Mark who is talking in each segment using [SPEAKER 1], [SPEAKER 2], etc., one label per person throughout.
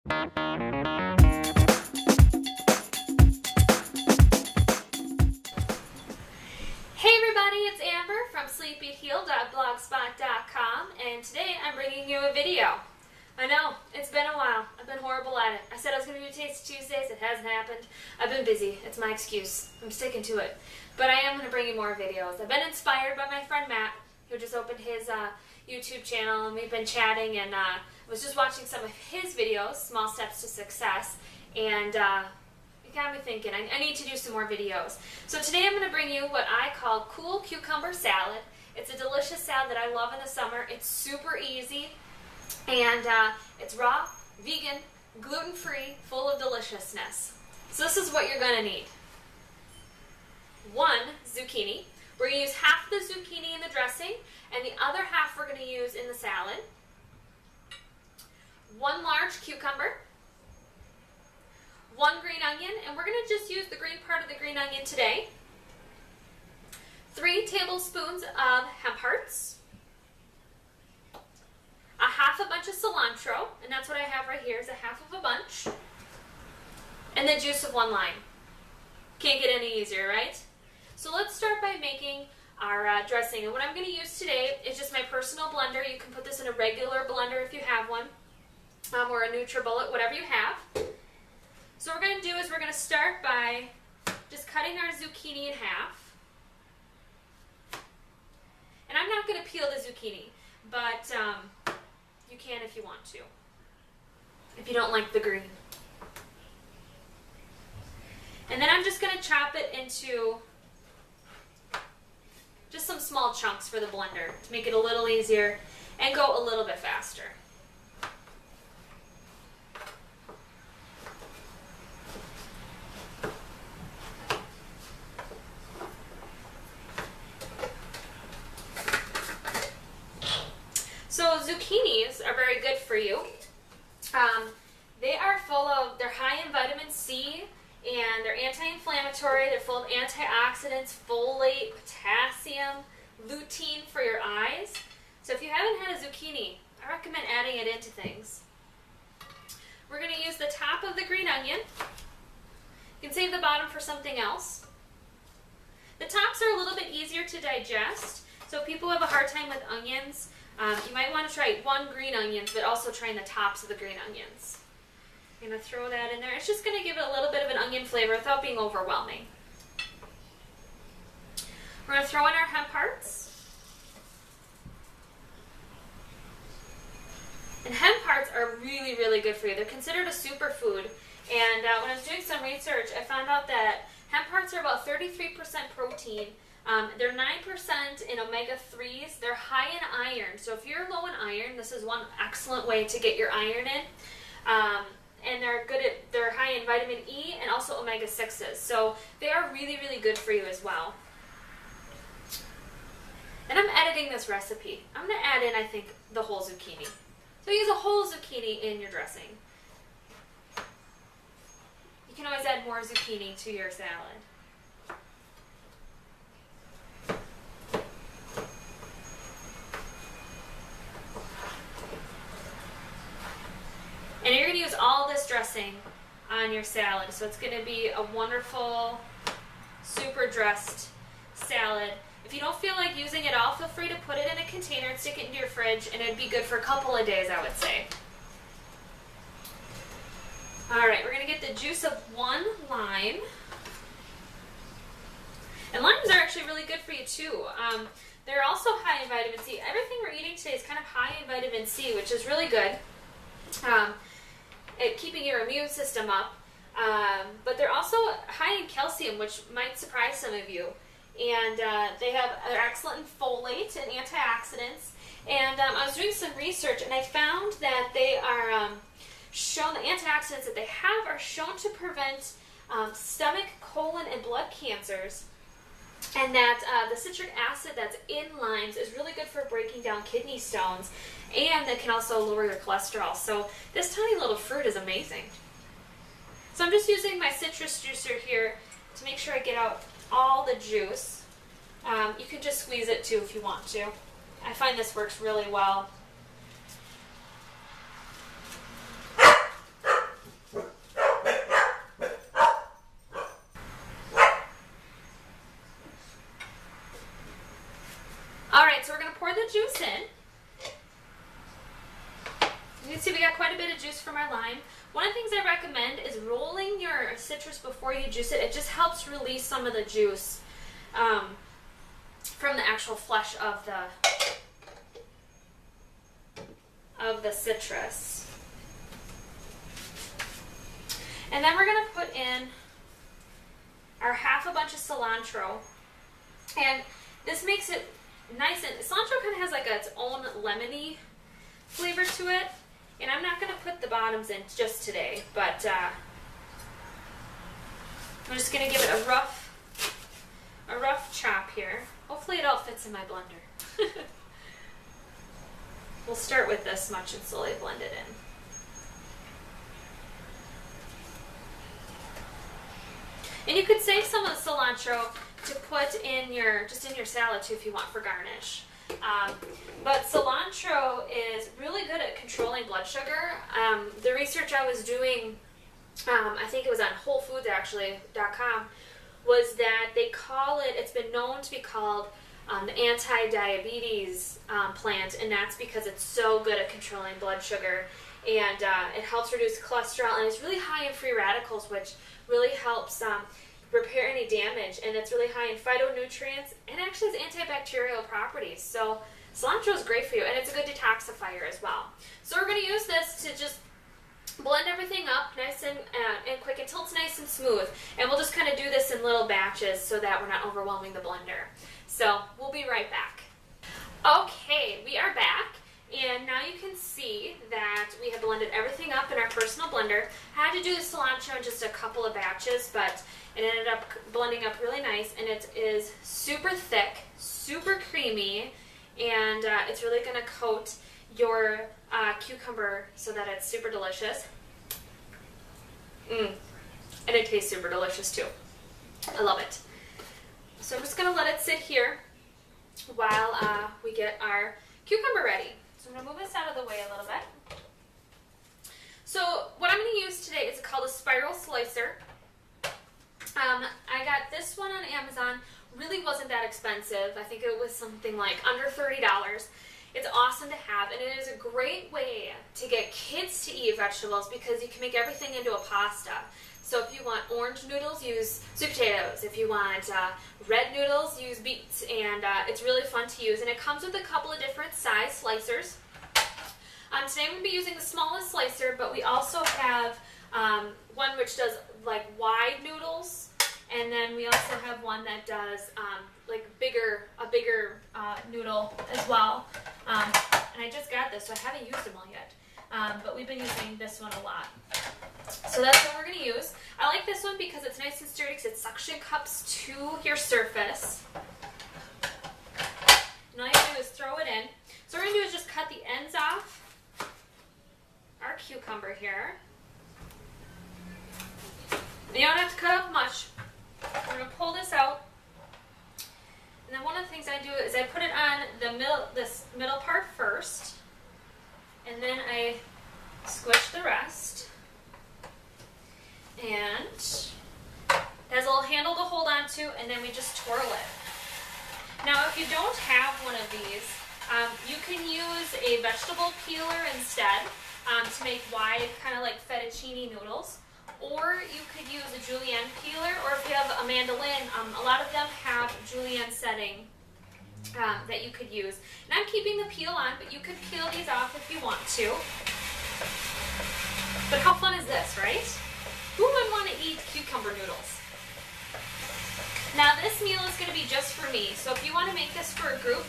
[SPEAKER 1] Hey everybody, it's Amber from sleepyheal.blogspot.com, and today I'm bringing you a video. I know, it's been a while. I've been horrible at it. I said I was going to do Taste Tuesdays. It hasn't happened. I've been busy. It's my excuse. I'm sticking to it. But I am going to bring you more videos. I've been inspired by my friend Matt, who just opened his YouTube channel, and we've been chatting, and I was just watching some of his videos, Small Steps to Success, and it got me thinking, I need to do some more videos. So today I'm going to bring you what I call cool cucumber salad. It's a delicious salad that I love in the summer. It's super easy, and it's raw, vegan, gluten-free, full of deliciousness. So this is what you're going to need. 1 zucchini. We're going to use half the zucchini in the dressing, and the other half we're going to use in the salad. 1 large cucumber. 1 green onion, and we're going to just use the green part of the green onion today. 3 tablespoons of hemp hearts. A half a bunch of cilantro, and that's what I have right here, is a half of a bunch. And the juice of 1 lime. Can't get any easier, right? So let's start by making our dressing. And what I'm going to use today is just my personal blender. You can put this in a regular blender if you have one, or a NutriBullet, whatever you have. So what we're going to do is we're going to start by just cutting our zucchini in half. And I'm not going to peel the zucchini, but you can if you want to, if you don't like the green. And then I'm just going to chop it into just some small chunks for the blender to make it a little easier and go a little bit faster. So zucchinis are very good for you. They're high in vitamin C, and they're anti-inflammatory. They're full of antioxidants, folate, potassium, lutein for your eyes. So if you haven't had a zucchini, I recommend adding it into things. We're going to use the top of the green onion. You can save the bottom for something else. The tops are a little bit easier to digest, so if people have a hard time with onions, you might want to try 1 green onion, but also trying the tops of the green onions. I'm going to throw that in there. It's just going to give it a little bit of an onion flavor without being overwhelming. We're going to throw in our hemp hearts. And hemp hearts are really, really good for you. They're considered a superfood. And when I was doing some research, I found out that hemp hearts are about 33% protein. They're 9% in omega-3s. They're high in iron. So if you're low in iron, this is one excellent way to get your iron in. And they're high in vitamin E and also omega-6s. So they are really, really good for you as well. And I'm editing this recipe. I'm going to add in, I think, the whole zucchini. So use a whole zucchini in your dressing. You can always add more zucchini to your salad. And you're going to use all this dressing on your salad. So it's going to be a wonderful, super dressed salad. If you don't feel like using it all, feel free to put it in a container and stick it into your fridge, and it'd be good for a couple of days, I would say. Alright, we're going to get the juice of 1 lime. And limes are actually really good for you too. They're also high in vitamin C. Everything we're eating today is kind of high in vitamin C, which is really good. At keeping your immune system up, but they're also high in calcium, which might surprise some of you. And they're excellent in folate and antioxidants. And I was doing some research, and I found that they are shown, the antioxidants that they have are shown to prevent stomach, colon, and blood cancers. And that the citric acid that's in limes is really good for breaking down kidney stones, and that can also lower your cholesterol. So this tiny little fruit is amazing. So I'm just using my citrus juicer here to make sure I get out all the juice. You can just squeeze it too if you want to. I find this works really well. the juice in. You can see we got quite a bit of juice from our lime. One of the things I recommend is rolling your citrus before you juice it. It just helps release some of the juice from the actual flesh of the citrus. And then we're going to put in our half a bunch of cilantro. And this makes it nice, and cilantro kind of has like its own lemony flavor to it. And I'm not going to put the bottoms in just today, but I'm just going to give it a rough chop here. Hopefully it all fits in my blender. We'll start with this much and slowly blend it in. And you could save some of the cilantro to put in your salad too if you want for garnish. But cilantro is really good at controlling blood sugar. The research I was doing, I think it was on WholeFoods.com, was that they call it, it's been known to be called the anti-diabetes plant, and that's because it's so good at controlling blood sugar, and it helps reduce cholesterol, and it's really high in free radicals, which really helps repair any damage, and it's really high in phytonutrients, and actually has antibacterial properties. So cilantro is great for you, and it's a good detoxifier as well. So we're going to use this to just blend everything up nice and quick until it's nice and smooth. And we'll just kind of do this in little batches so that we're not overwhelming the blender. So we'll be right back. Okay, we are back. And now you can see that we have blended everything up in our personal blender. I had to do the cilantro in just a couple of batches, but it ended up blending up really nice, and it is super thick, super creamy, and it's really going to coat your cucumber so that it's super delicious. And it tastes super delicious too. I love it. So I'm just going to let it sit here while we get our cucumber ready. So I'm going to move this out of the way a little bit. So what I'm going to use today is called a spiral slicer. I got this one on Amazon. Really wasn't that expensive. I think it was something like under $30. It's awesome to have, and it is a great way to get kids to eat vegetables because you can make everything into a pasta. So if you want orange noodles, use sweet potatoes. If you want red noodles, use beets. And it's really fun to use. And it comes with a couple of different size slicers. Today I'm going to be using the smallest slicer, but we also have one which does like wide noodles. And then we also have one that does like a bigger noodle as well. And I just got this, so I haven't used them all yet. But we've been using this one a lot. So that's what we're going to use. I like this one because it's nice and sturdy because it suction cups to your surface. And all you have to do is throw it in. So what we're going to do is just cut the ends off our cucumber here. And you don't have to cut off much. We're going to pull this out. And then one of the things I do is I put it on this middle part first. And then I squish the rest. And it has a little handle to hold on to, and then we just twirl it. Now, if you don't have one of these, you can use a vegetable peeler instead to make wide, kind of like fettuccine noodles. Or you could use a julienne peeler, or if you have a mandolin, a lot of them have julienne setting that you could use. And I'm keeping the peel on, but you could peel these off if you want to. But how fun is this, right? Who would want to eat cucumber noodles? Now this meal is going to be just for me, so if you want to make this for a group,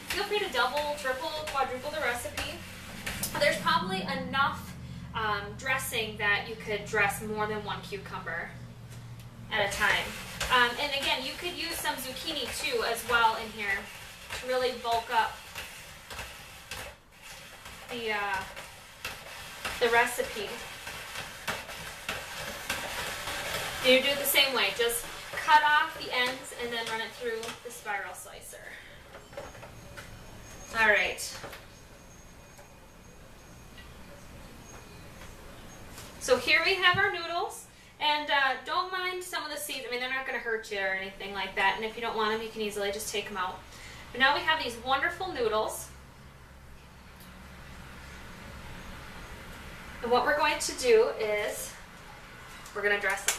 [SPEAKER 1] feel free to double, triple, quadruple the recipe. There's probably enough dressing that you could dress more than one cucumber at a time. And again, you could use some zucchini too as well in here to really bulk up the recipe. You do it the same way, just cut off the ends and then run it through the spiral slicer. All right. So here we have our noodles, and don't mind some of the seeds. I mean, they're not going to hurt you or anything like that, and if you don't want them, you can easily just take them out. But now we have these wonderful noodles. And what we're going to do is we're going to dress them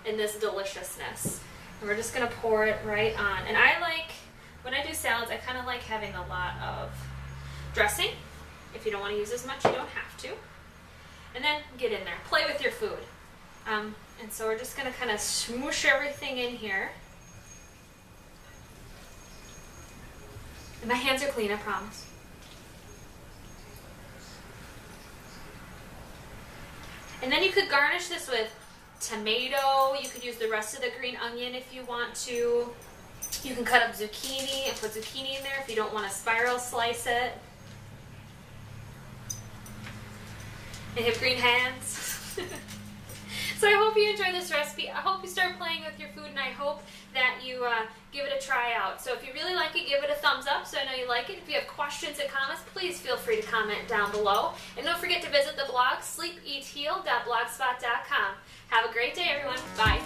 [SPEAKER 1] in this deliciousness. And we're just going to pour it right on. And I like, when I do salads, I kind of like having a lot of dressing. If you don't want to use as much, you don't have to. And then get in there. Play with your food. And so we're just going to kind of smoosh everything in here. And my hands are clean, I promise. And then you could garnish this with tomato. You could use the rest of the green onion if you want to. You can cut up zucchini and put zucchini in there if you don't want to spiral slice it. And you have green hands. So I hope you enjoy this recipe. I hope you start playing with your food, and I hope that you give it a try out. So if you really like it, give it a thumbs up so I know you like it. If you have questions and comments, please feel free to comment down below. And don't forget to visit the blog, sleepeatheal.blogspot.com. Have a great day, everyone. Bye.